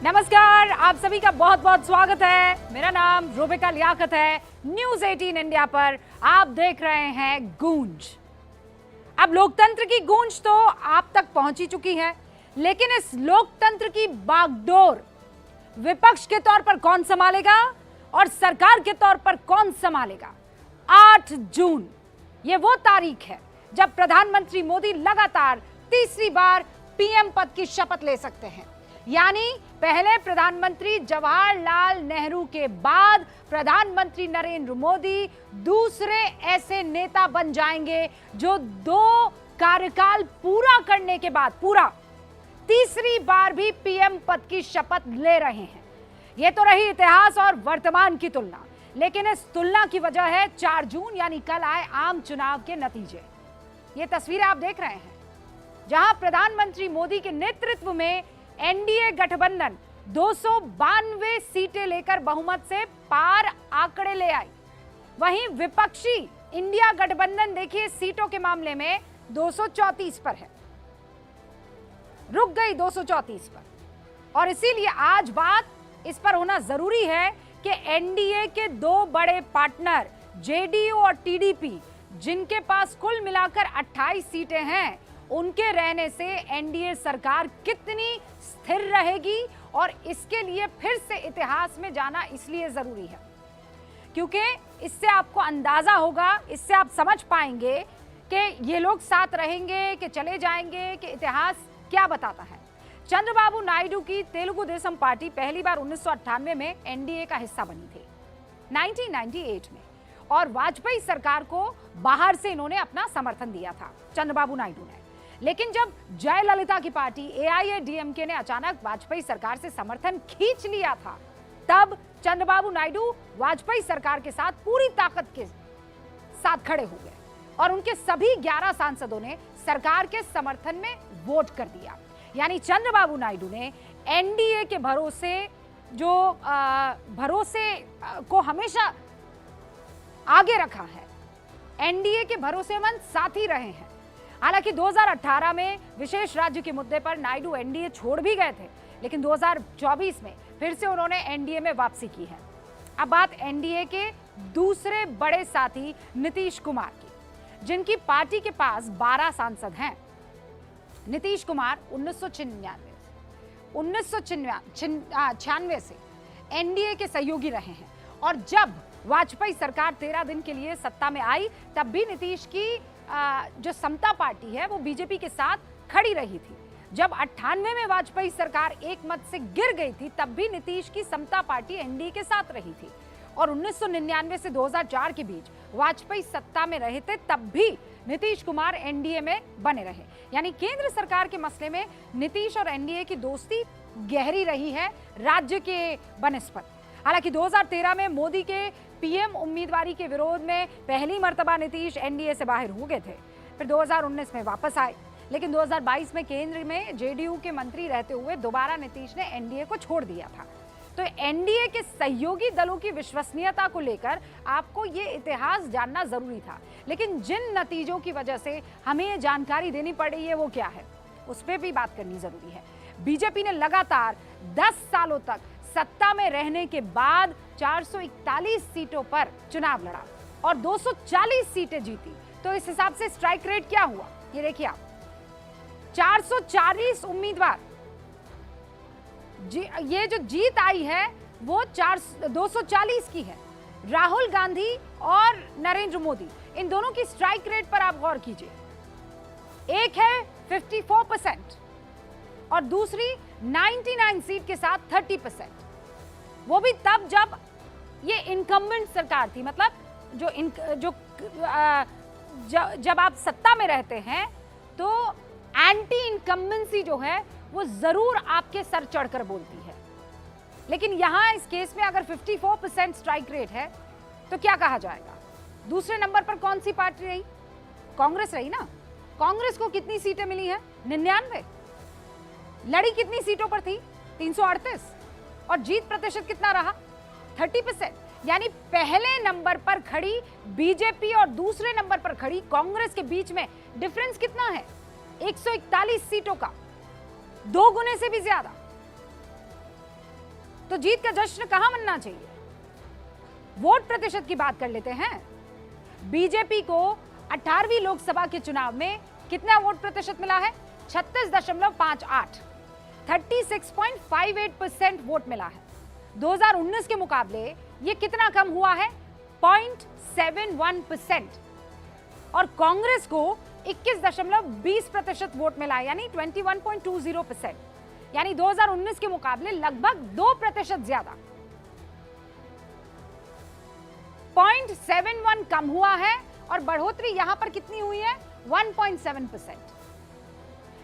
नमस्कार, आप सभी का बहुत बहुत स्वागत है। मेरा नाम रूबिका लियाकत है। न्यूज़ 18 इंडिया पर आप देख रहे हैं गूंज। अब लोकतंत्र की गूंज तो आप तक पहुंची चुकी है, लेकिन इस लोकतंत्र की बागडोर विपक्ष के तौर पर कौन संभालेगा और सरकार के तौर पर कौन संभालेगा? 8 जून ये वो तारीख है जब प्रधानमंत्री मोदी लगातार तीसरी बार पीएम पद की शपथ ले सकते हैं। यानी पहले प्रधानमंत्री जवाहरलाल नेहरू के बाद प्रधानमंत्री नरेंद्र मोदी दूसरे ऐसे नेता बन जाएंगे जो 2 कार्यकाल पूरा करने के बाद पूरा तीसरी बार भी पीएम पद की शपथ ले रहे हैं। यह तो रही इतिहास और वर्तमान की तुलना, लेकिन इस तुलना की वजह है 4 जून यानी कल आए आम चुनाव के नतीजे। ये तस्वीरें आप देख रहे हैं जहां प्रधानमंत्री मोदी के नेतृत्व में एनडीए गठबंधन 292 सीटें लेकर बहुमत से पार आंकड़े ले आई। वहीं विपक्षी इंडिया गठबंधन देखिए सीटों के मामले में 234 पर है, रुक गई 234 पर। और इसीलिए आज बात इस पर होना जरूरी है कि एनडीए के 2 बड़े पार्टनर जेडीयू और टीडीपी, जिनके पास कुल मिलाकर 28 सीटें हैं, उनके रहने से एनडीए सरकार कितनी स्थिर रहेगी। और इसके लिए फिर से इतिहास में जाना इसलिए जरूरी है क्योंकि इससे आपको अंदाजा होगा, इससे आप समझ पाएंगे कि ये लोग साथ रहेंगे कि चले जाएंगे, कि इतिहास क्या बताता है। चंद्रबाबू नायडू की तेलुगु देशम पार्टी पहली बार 1998 में एनडीए का हिस्सा बनी थी 1998 में, और वाजपेयी सरकार को बाहर से इन्होंने अपना समर्थन दिया था चंद्रबाबू नायडू ने। लेकिन जब जयललिता की पार्टी एआईएडीएमके ने अचानक वाजपेयी सरकार से समर्थन खींच लिया था, तब चंद्रबाबू नायडू वाजपेयी सरकार के साथ पूरी ताकत के साथ खड़े हो गए और उनके सभी 11 सांसदों ने सरकार के समर्थन में वोट कर दिया। यानी चंद्रबाबू नायडू ने एनडीए के भरोसे को हमेशा आगे रखा है, एनडीए के भरोसेमंद साथी रहे हैं। हालांकि 2018 में विशेष राज्य के मुद्दे पर नायडू एनडीए छोड़ भी गए थे, लेकिन 2024 में फिर से उन्होंने एनडीए में वापसी की है। अब बात एनडीए के दूसरे बड़े साथी नीतीश कुमार की, जिनकी पार्टी के पास 12 सांसद हैं। नीतीश कुमार 1996 से एनडीए के सहयोगी रहे हैं, और जब वाजपेयी सरकार 13 दिन के लिए सत्ता में आई, तब भी नीतीश की जो समता पार्टी है वो बीजेपी के साथ खड़ी रही थी। जब 98 में वाजपेयी सरकार एक मत से गिर गई थी, तब भी नीतीश की समता पार्टी एनडीए के साथ रही थी। और 1999 से 2004 के बीच वाजपेयी सत्ता में रहे थे, तब भी नीतीश कुमार एनडीए में बने रहे। यानी केंद्र सरकार के मसले में नीतीश और एनडीए की दोस्ती गहरी रही है राज्य के बनस्पत। हालांकि 2013 में मोदी के पीएम उम्मीदवारी के विरोध में पहली मर्तबा नीतीश एनडीए से बाहर हो गए थे, फिर 2019 में वापस आए, लेकिन 2022 में केंद्र में जेडीयू के मंत्री रहते हुए दोबारा नीतीश ने एनडीए को छोड़ दिया था। तो एनडीए के सहयोगी दलों की विश्वसनीयता को लेकर आपको ये इतिहास जानना जरूरी था, लेकिन जिन नतीजों की वजह से हमें ये जानकारी देनी पड़ रही है वो क्या है, उस पर भी बात करनी जरूरी है। बीजेपी ने लगातार 10 सालों तक सत्ता में रहने के बाद 441 सीटों पर चुनाव लड़ा और 240 सीटें जीती। तो इस हिसाब से स्ट्राइक रेट क्या हुआ, ये देखिए आप, 440 उम्मीदवार, ये जो जीत आई है वो 240 की है। राहुल गांधी और नरेंद्र मोदी, इन दोनों की स्ट्राइक रेट पर आप गौर कीजिए। एक है 54% और दूसरी 99 सीट के साथ 30%। वो भी तब जब ये इनकम्बेंट सरकार थी, मतलब जब आप सत्ता में रहते हैं तो एंटी इनकम्बेंसी जो है वो जरूर आपके सर चढ़कर बोलती है। लेकिन यहां इस केस में अगर 54% स्ट्राइक रेट है तो क्या कहा जाएगा? दूसरे नंबर पर कौन सी पार्टी रही? कांग्रेस रही ना। कांग्रेस को कितनी सीटें मिली हैं? 99। लड़ी कितनी सीटों पर थी? 338। और जीत प्रतिशत कितना रहा? 30%। यानी पहले नंबर पर खड़ी बीजेपी और दूसरे नंबर पर खड़ी कांग्रेस के बीच में डिफरेंस कितना है? 141 सीटों का, 2 गुने से भी ज्यादा। तो जीत का जश्न कहां मनना चाहिए? वोट प्रतिशत की बात कर लेते हैं। बीजेपी को 18वीं लोकसभा के चुनाव में कितना वोट प्रतिशत मिला है? 36.58, 36.58% वोट मिला है। 2019 के मुकाबले ये कितना कम हुआ है? 0.71%। और कांग्रेस को 21.20% वोट मिला है, यानी 21.20%, यानी 2019 के मुकाबले लगभग 2% ज्यादा। 0.71 कम हुआ है और बढ़ोतरी यहां पर कितनी हुई है? 1.7%।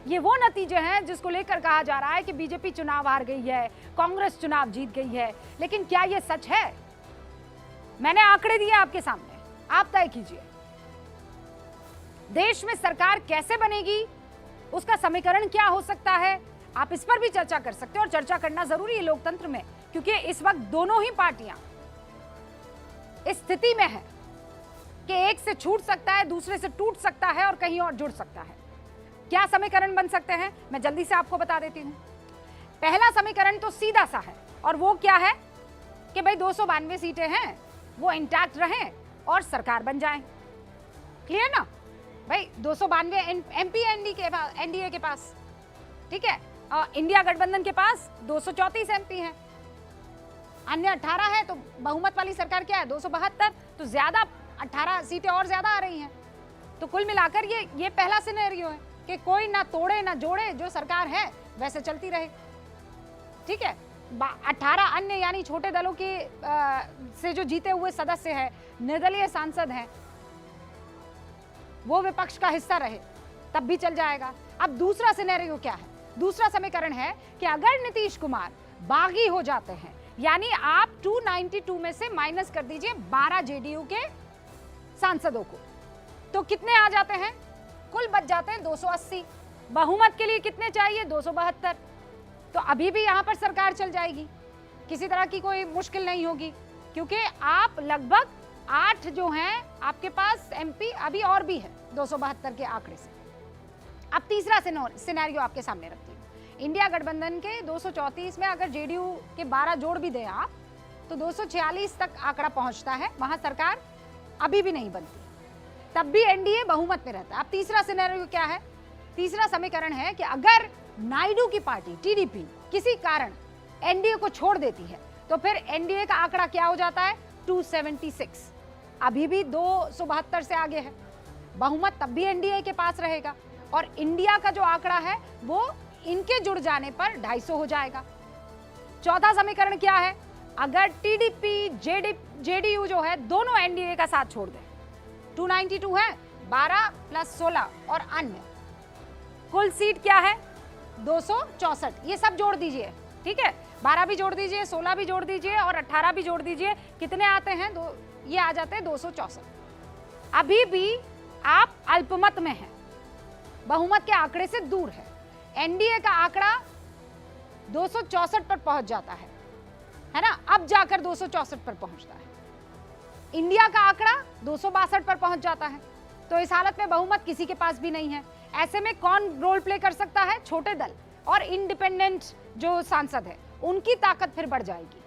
ये वो नतीजे हैं जिसको लेकर कहा जा रहा है कि बीजेपी चुनाव हार गई है, कांग्रेस चुनाव जीत गई है। लेकिन क्या ये सच है? मैंने आंकड़े दिए आपके सामने, आप तय कीजिए। देश में सरकार कैसे बनेगी, उसका समीकरण क्या हो सकता है, आप इस पर भी चर्चा कर सकते हो। और चर्चा करना जरूरी है लोकतंत्र में, क्योंकि इस वक्त दोनों ही पार्टियां इस स्थिति में है कि एक से छूट सकता है, दूसरे से टूट सकता है और कहीं और जुड़ सकता है। क्या समीकरण बन सकते हैं, मैं जल्दी से आपको बता देती हूं। पहला समीकरण तो सीधा सा है, और वो क्या है कि भाई 292 सीटें हैं, वो इंटैक्ट रहें और सरकार बन जाए। क्लियर ना भाई? 292 एमपी एनडीए के पास, ठीक है, और इंडिया गठबंधन के पास 234 एमपी हैं, अन्य 18 है। तो बहुमत वाली सरकार क्या है? 272, तो ज्यादा 18 सीटें और ज्यादा आ रही हैं। तो कुल मिलाकर ये पहला सिनेरियो है कि कोई ना तोड़े ना जोड़े, जो सरकार है वैसे चलती रहे, ठीक है। 18 अन्य यानी छोटे दलों के से जो जीते हुए सदस्य हैं, निर्दलीय सांसद हैं, वो विपक्ष का हिस्सा रहे, तब भी चल जाएगा। अब दूसरा सिनेरियो क्या है? दूसरा समीकरण है कि अगर नीतीश कुमार बागी हो जाते हैं, यानी आप 292 में से माइनस कर दीजिए 12 जेडीयू के सांसदों को, तो कितने आ जाते हैं? कुल बच जाते हैं 280। बहुमत के लिए कितने चाहिए? 272। तो अभी भी यहां पर सरकार चल जाएगी, किसी तरह की कोई मुश्किल नहीं होगी, क्योंकि आप लगभग 8 जो हैं आपके पास एमपी अभी और भी है 272 के आंकड़े से। अब तीसरा सिनेरियो आपके सामने रखती हूँ। इंडिया गठबंधन के 234 में अगर जेडीयू के 12 जोड़ भी दें आप, तो 246 तक आंकड़ा पहुंचता है, वहां सरकार अभी भी नहीं बनती, तब भी एनडीए बहुमत में रहता है। अब तीसरा सिनेरियो क्या है? तीसरा समीकरण है कि अगर नायडू की पार्टी टीडीपी किसी कारण एनडीए को छोड़ देती है, तो फिर एनडीए का आंकड़ा क्या हो जाता है? 276, अभी भी 272 से आगे है। बहुमत तब भी एनडीए के पास रहेगा, और इंडिया का जो आंकड़ा है वो इनके जुड़ जाने पर 250 हो जाएगा। चौथा समीकरण क्या है? अगर टीडीपी जेडीयू जो है दोनों एनडीए का साथ छोड़ दें, 292 है, 12 + 16 और अन्य, कुल सीट क्या है? 264। ये सब जोड़ दीजिए, ठीक है, 12 भी जोड़ दीजिए, 16 भी जोड़ दीजिए और 18 भी जोड़ दीजिए। कितने आते हैं? ये आ जाते हैं 264। अभी भी आप अल्पमत में हैं, बहुमत के आंकड़े से दूर है। एनडीए का आंकड़ा 264 पर पहुंच जाता है ना, अब जाकर 264 पर पहुंचता है। इंडिया का आंकड़ा 262 पर पहुंच जाता है। तो इस हालत में बहुमत किसी के पास भी नहीं है। ऐसे में कौन रोल प्ले कर सकता है? छोटे दल और इंडिपेंडेंट जो सांसद है, उनकी ताकत फिर बढ़ जाएगी।